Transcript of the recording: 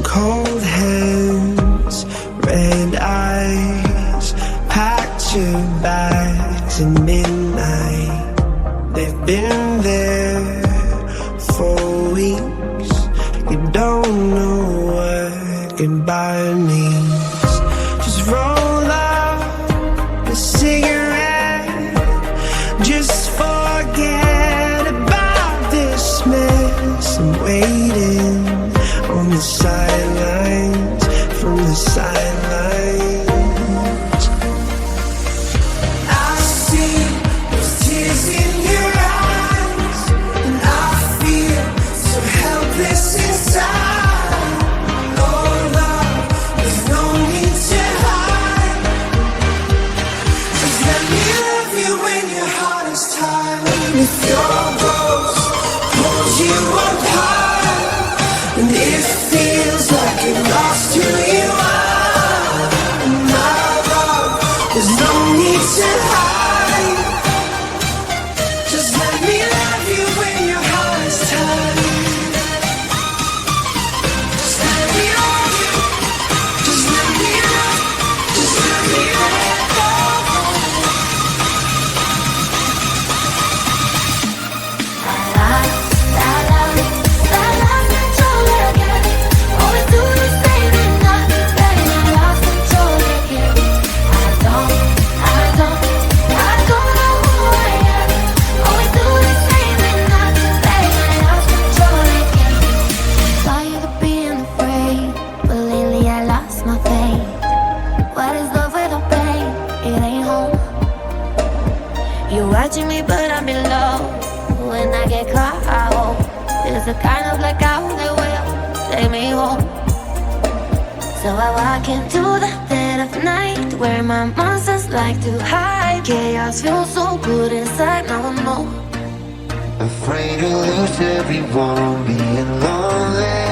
cold hands, red eyes, packed your bags at midnight. They've been there for weeks. You don't know what goodbye means. Just roll up a cigarette, just forget about this mess. I'm waiting on the sidelines, from the sidelines. I see those tears in your eyes, and I feel so helpless inside. Oh love, there's no need to hide. Just let me love you when your heart is tired. If your ghost pulls you apart, and it feels like you lost who you are, my love, there's no need to hide. Just let me love you when your heart is tired. Just let me love you. Just let me love. Just let me let go. Watching me, but I'm below. When I get caught, I hope there's a kind of blackout that will take me home. So I walk into the dead of night, where my monsters like to hide. Chaos feels so good inside, now I know. Afraid to lose everyone, being lonely.